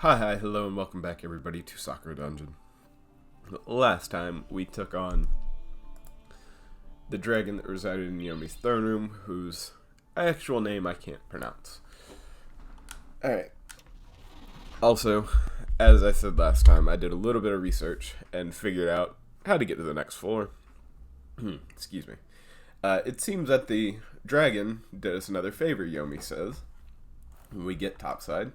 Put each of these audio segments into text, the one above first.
Hi, hello, and welcome back, everybody, to Sakura Dungeon. Last time, we took on the dragon that resided in Yomi's throne room, whose actual name I can't pronounce. Alright. Also, as I said last time, I did a little bit of research and figured out how to get to the next floor. Excuse me. It seems that the dragon did us another favor, Yomi says. When we get topside,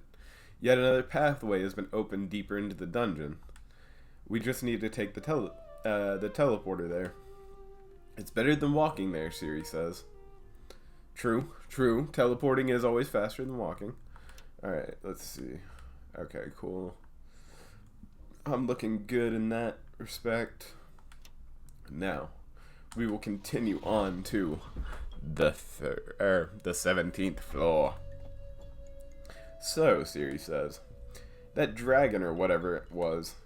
yet another pathway has been opened deeper into the dungeon. We just need to take the teleporter there. It's better than walking there, Siri says. True. Teleporting is always faster than walking. Alright, let's see. Okay, cool. I'm looking good in that respect. Now, we will continue on to the 17th floor. So, Siri says, that dragon or whatever it was,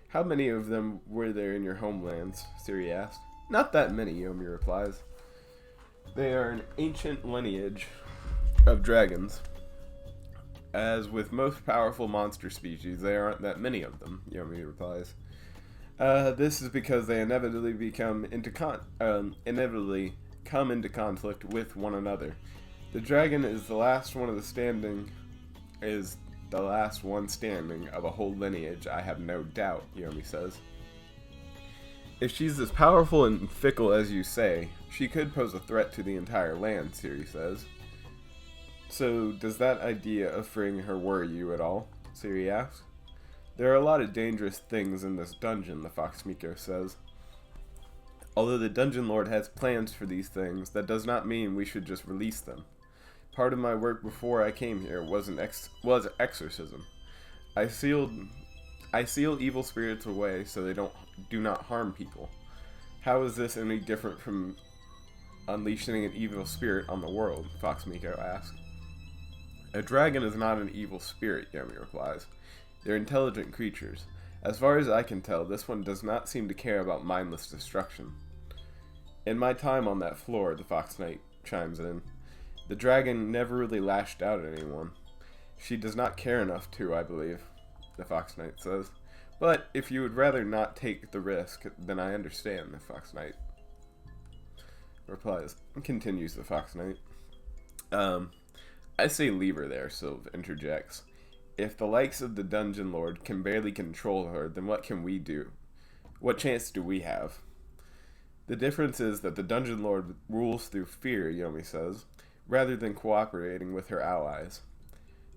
how many of them were there in your homelands? Siri asked. Not that many, Yomi replies. They are an ancient lineage of dragons. As with most powerful monster species, there aren't that many of them, Yomi replies. This is because they inevitably come into conflict with one another. The dragon is the last one standing of a whole lineage, I have no doubt, Yomi says. If she's as powerful and fickle as you say, she could pose a threat to the entire land, Siri says. So, does that idea of freeing her worry you at all? Siri asks. There are a lot of dangerous things in this dungeon, the Fox Miko says. Although the Dungeon Lord has plans for these things, that does not mean we should just release them. Part of my work before I came here was exorcism. I seal evil spirits away so they do not harm people. How is this any different from unleashing an evil spirit on the world? Fox Miko asks. A dragon is not an evil spirit, Yomi replies. They're intelligent creatures. As far as I can tell, this one does not seem to care about mindless destruction. In my time on that floor, the Fox Knight chimes in, the dragon never really lashed out at anyone. She does not care enough to, I believe, the Fox Knight says. But if you would rather not take the risk, then I understand, the Fox Knight replies. Continues the Fox Knight. I say leave her there, Sylve interjects. If the likes of the Dungeon Lord can barely control her, then what can we do? What chance do we have? The difference is that the Dungeon Lord rules through fear, Yomi says, rather than cooperating with her allies.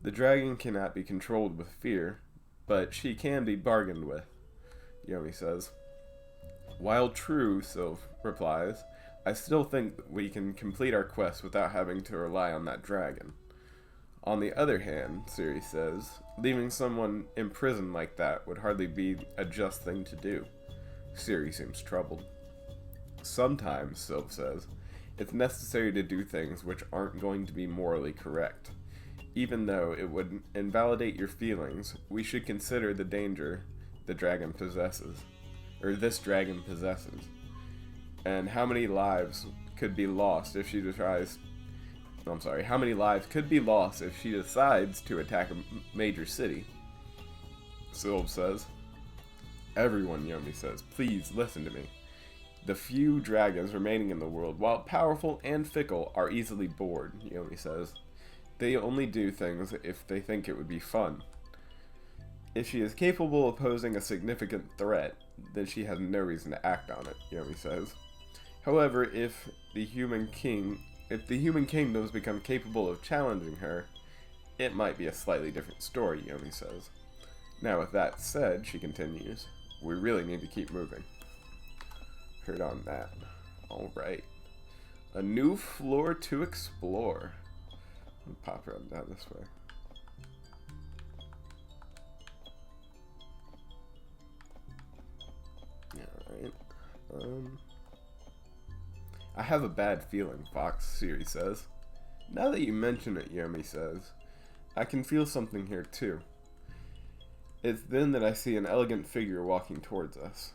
The dragon cannot be controlled with fear, but she can be bargained with, Yomi says. While true, Sylve replies, I still think that we can complete our quest without having to rely on that dragon. On the other hand, Siri says, leaving someone in prison like that would hardly be a just thing to do. Siri seems troubled. Sometimes, Sylve says, it's necessary to do things which aren't going to be morally correct. Even though it would invalidate your feelings, we should consider the danger this dragon possesses. And how many lives could be lost if she decides to attack a major city? Sylve says. Everyone, Yomi says, please listen to me. The few dragons remaining in the world, while powerful and fickle, are easily bored, Yomi says. They only do things if they think it would be fun. If she is capable of posing a significant threat, then she has no reason to act on it, Yomi says. However, if the human kingdoms become capable of challenging her, it might be a slightly different story, Yomi says. Now with that said, she continues, we really need to keep moving. Heard on that. Alright. A new floor to explore. Pop around down this way. Alright. I have a bad feeling, Fox, Siri says. Now that you mention it, Yomi says, I can feel something here too. It's then that I see an elegant figure walking towards us.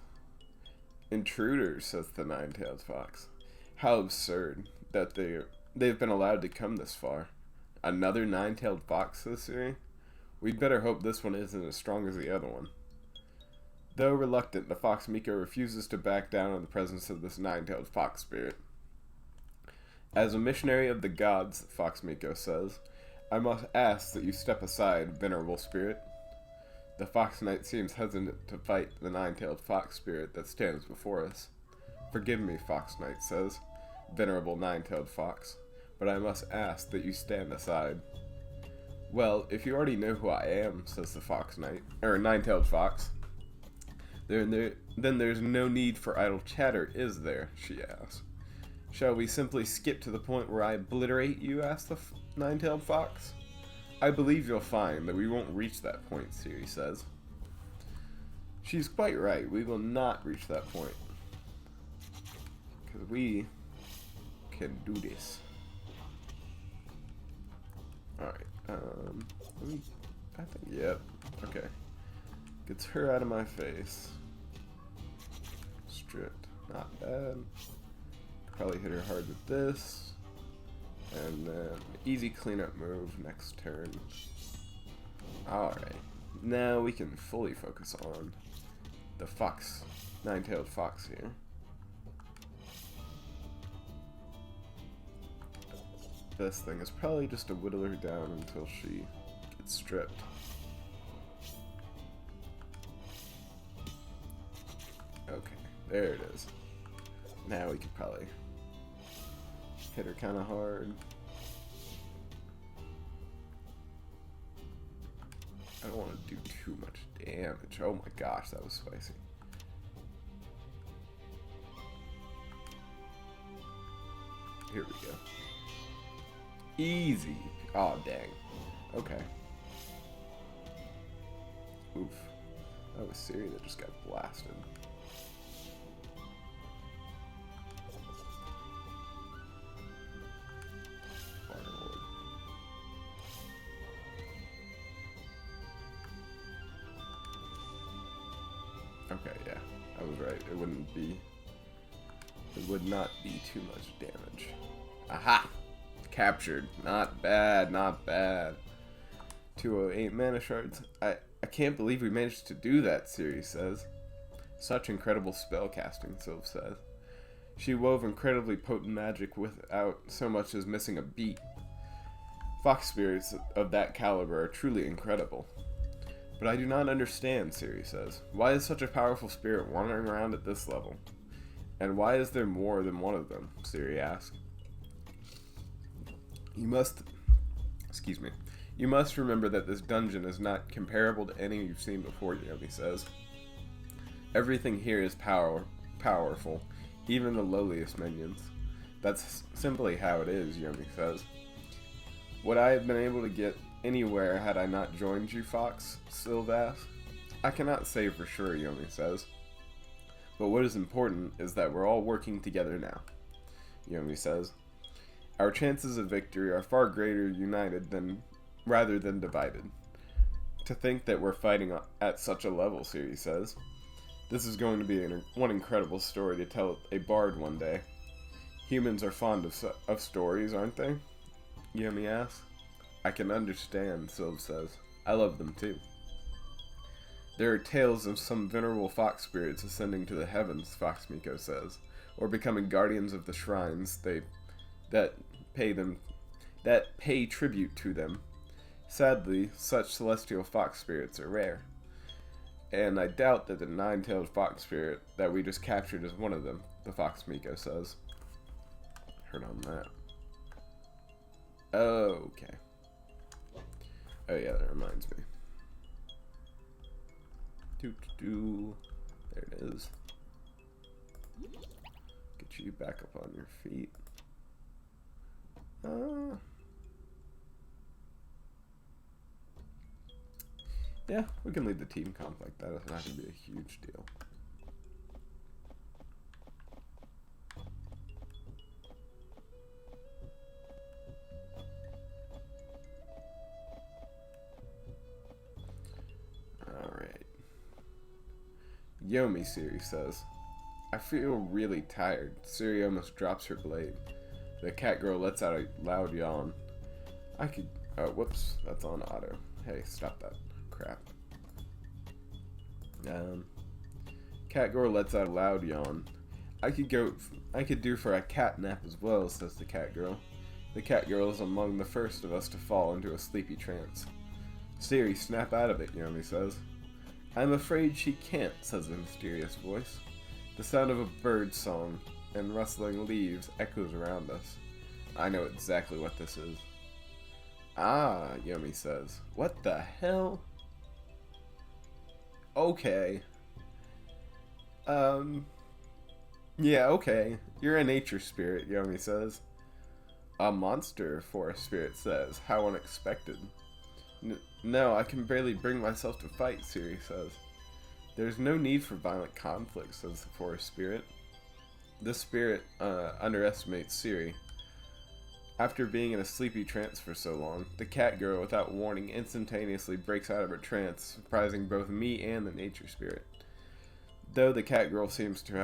Intruders, says the nine-tailed fox. How absurd that they've been allowed to come this far. Another nine-tailed fox, says Siri. We'd better hope this one isn't as strong as the other one. Though reluctant, the Fox Miko refuses to back down in the presence of this nine-tailed fox spirit. As a missionary of the gods, Fox Miko says, I must ask that you step aside, venerable spirit. The Fox Knight seems hesitant to fight the nine-tailed fox spirit that stands before us. Forgive me, Fox Knight says, venerable nine-tailed fox, but I must ask that you stand aside. Well, if you already know who I am, says the Fox Knight, or nine-tailed fox, then there's no need for idle chatter, is there? She asks. Shall we simply skip to the point where I obliterate you? Asks the nine-tailed fox. I believe you'll find that we won't reach that point, Siri says. She's quite right. We will not reach that point. Because we can do this. Alright. I think, yep. Okay. Gets her out of my face. Stripped. Not bad. Probably hit her hard with this. And then easy cleanup move next turn. Alright. Now we can fully focus on the fox. Nine-tailed fox here. Best thing is probably just to whittle her down until she gets stripped. Okay, there it is. Now we could probably hit her kind of hard. I don't want to do too much damage. Oh my gosh, that was spicy. Here we go. Easy. Oh, dang. Okay. Oof. That was Siri that just got blasted. Okay, yeah. I was right. It would not be too much damage. Aha! Captured. Not bad, not bad. 208 mana shards. I can't believe we managed to do that, Siri says. Such incredible spell casting, Sylph says. She wove incredibly potent magic without so much as missing a beat. Fox spirits of that caliber are truly incredible. But I do not understand, Siri says. Why is such a powerful spirit wandering around at this level? And why is there more than one of them? Siri asks. You must remember that this dungeon is not comparable to any you've seen before, Yomi says. Everything here is powerful, even the lowliest minions. That's simply how it is, Yomi says. Would I have been able to get anywhere had I not joined you, Fox? Sylph asks. I cannot say for sure, Yomi says. But what is important is that we're all working together now, Yomi says. Our chances of victory are far greater united rather than divided. To think that we're fighting at such a level, Siri says. This is going to be one incredible story to tell a bard one day. Humans are fond of stories, aren't they? Yomi asks. I can understand, Sylph says. I love them too. There are tales of some venerable fox spirits ascending to the heavens, Fox Miko says, or becoming guardians of the shrines that pay tribute to them. Sadly, such celestial fox spirits are rare. And I doubt that the nine-tailed fox spirit that we just captured is one of them, the Fox Miko says. Heard on that. Oh, okay. Oh yeah, that reminds me. There it is. Get you back up on your feet. Yeah, we can lead the team comp like that. It's not going to be a huge deal. Alright. Yomi, Siri says. I feel really tired. Siri almost drops her blade. The cat girl lets out a loud yawn. Oh, whoops. That's on auto. Hey, stop that crap. Cat girl lets out a loud yawn. I could do for a cat nap as well, says the cat girl. The cat girl is among the first of us to fall into a sleepy trance. Siri, snap out of it, Yomi says. I'm afraid she can't, says a mysterious voice. The sound of a bird song and rustling leaves echoes around us. I know exactly what this is. Ah, Yomi says. What the hell? Okay. Yeah, okay. You're a nature spirit, Yomi says. A monster, Forest Spirit says. How unexpected. No, I can barely bring myself to fight, Siri says. There's no need for violent conflict, says the Forest Spirit. This spirit underestimates Siri. After being in a sleepy trance for so long, the cat girl, without warning, instantaneously breaks out of her trance, surprising both me and the nature spirit. Though the cat girl seems to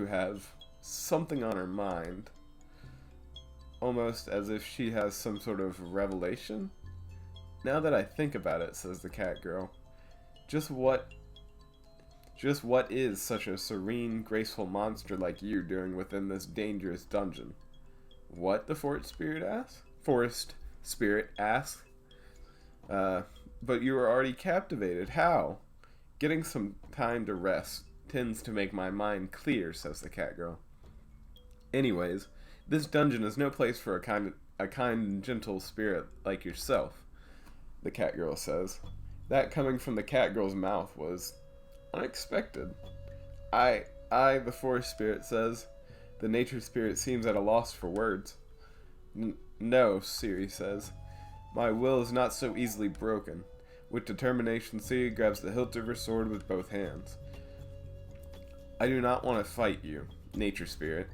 have something on her mind, almost as if she has some sort of revelation. Now that I think about it, says the cat girl, just what is such a serene, graceful monster like you doing within this dangerous dungeon? What? The Forest Spirit asks. But you were already captivated. How? Getting some time to rest tends to make my mind clear, says the cat girl. Anyways, this dungeon is no place for a kind and gentle spirit like yourself, the cat girl says. That coming from the cat girl's mouth was unexpected. The Forest Spirit says. The nature spirit seems at a loss for words. No, Siri says. My will is not so easily broken. With determination, Siri grabs the hilt of her sword with both hands. I do not want to fight you, nature spirit,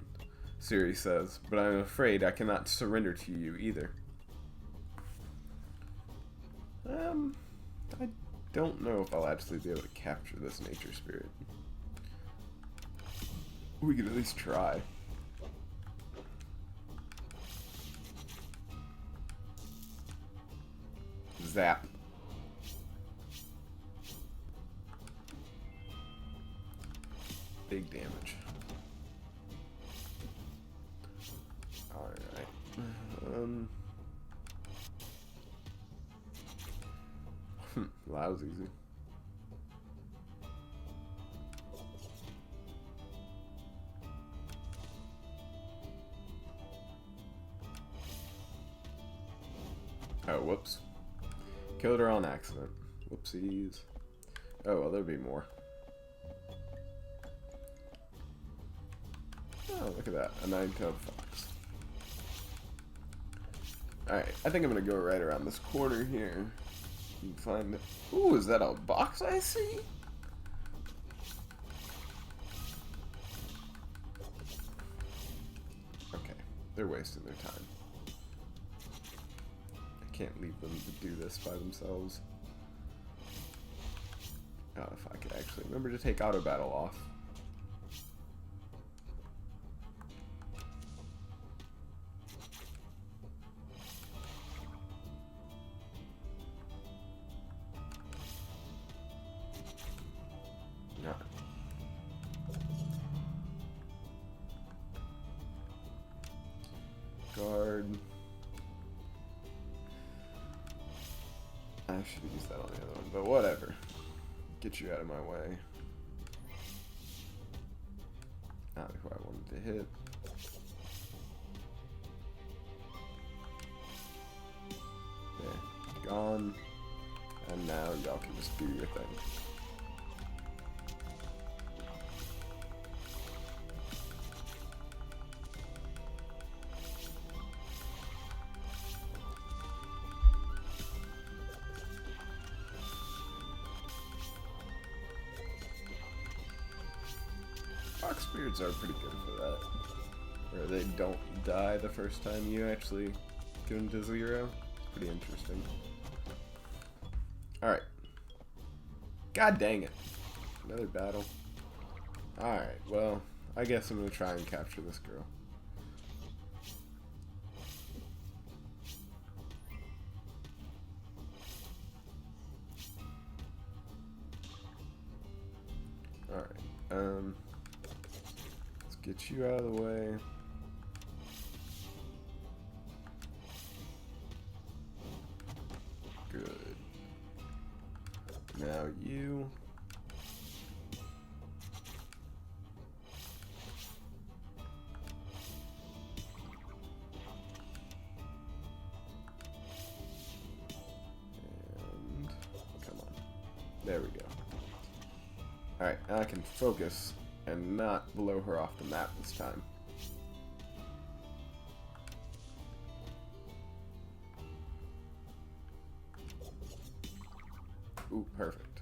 Siri says, but I am afraid I cannot surrender to you either. I don't know if I'll actually be able to capture this nature spirit. We could at least try. Zap. Big damage. Alright. Well, that was easy. Oh, whoops. Killed her on accident. Whoopsies. Oh, well, there'll be more. Oh, look at that. A nine-tailed fox. Alright, I think I'm going to go right around this corner here. And find it. Ooh, is that a box I see? Okay, they're wasting their time. Can't leave them to do this by themselves. Oh, if I could actually remember to take auto battle off. No. Guard. I should have used that on the other one, but whatever. Get you out of my way. Not who I wanted to hit. Okay, gone. And now y'all can just do your thing. Fox spirits are pretty good for that. Where they don't die the first time you actually get them to zero. It's pretty interesting. Alright. God dang it. Another battle. Alright, well, I guess I'm going to try and capture this girl. Let's get you out of the way. Good. Now you. And come on. There we go. Alright, now I can focus and not blow her off the map this time. Ooh, perfect.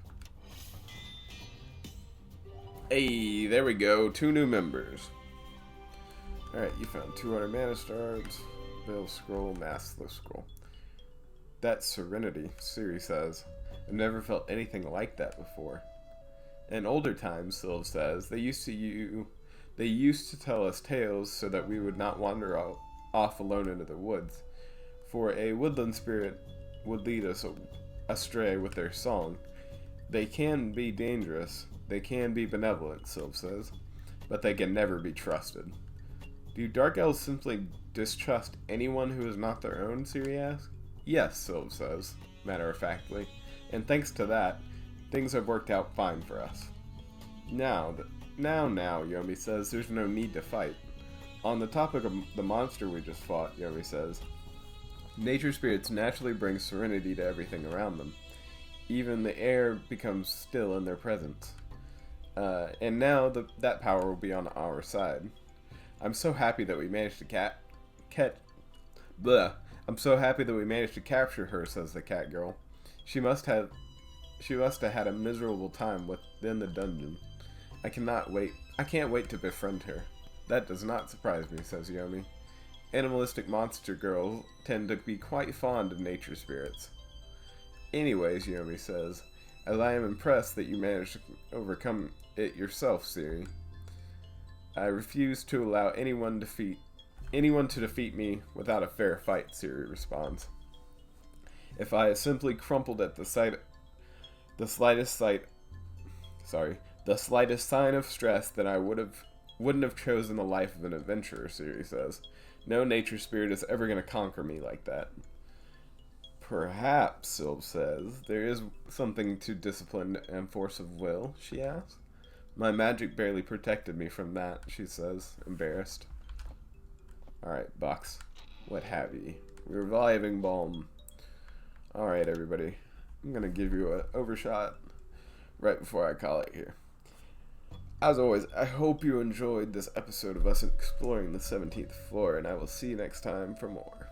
Hey, there we go. 2 new members. Alright, you found 200 mana stars, Bill Scroll, Massless Scroll. That's serenity, Siri says. I've never felt anything like that before. In older times, Sylv says, they used to tell us tales so that we would not wander off alone into the woods. For a woodland spirit would lead us astray with their song. They can be dangerous, they can be benevolent, Sylv says, but they can never be trusted. Do dark elves simply distrust anyone who is not their own, Siri asks? Yes, Sylv says, matter-of-factly, and thanks to that, things have worked out fine for us. Now, Yomi says, there's no need to fight. On the topic of the monster we just fought, Yomi says, nature spirits naturally bring serenity to everything around them. Even the air becomes still in their presence. And now that power will be on our side. I'm so happy that we managed to I'm so happy that we managed to capture her, says the cat girl. She must have had a miserable time within the dungeon. I can't wait to befriend her. That does not surprise me, says Yomi. Animalistic monster girls tend to be quite fond of nature spirits. Anyways, Yomi says, as I am impressed that you managed to overcome it yourself, Siri. I refuse to allow anyone to defeat me without a fair fight, Siri responds. If I had simply crumpled at the slightest sign of stress, then I wouldn't have chosen the life of an adventurer, Siri says. No nature spirit is ever going to conquer me like that. Perhaps, Sylv says, there is something to discipline and force of will, she asks. My magic barely protected me from that, she says, embarrassed. Alright, Box. What have ye? Reviving Balm. Alright, everybody. I'm going to give you an overshot right before I call it here. As always, I hope you enjoyed this episode of us exploring the 17th floor, and I will see you next time for more.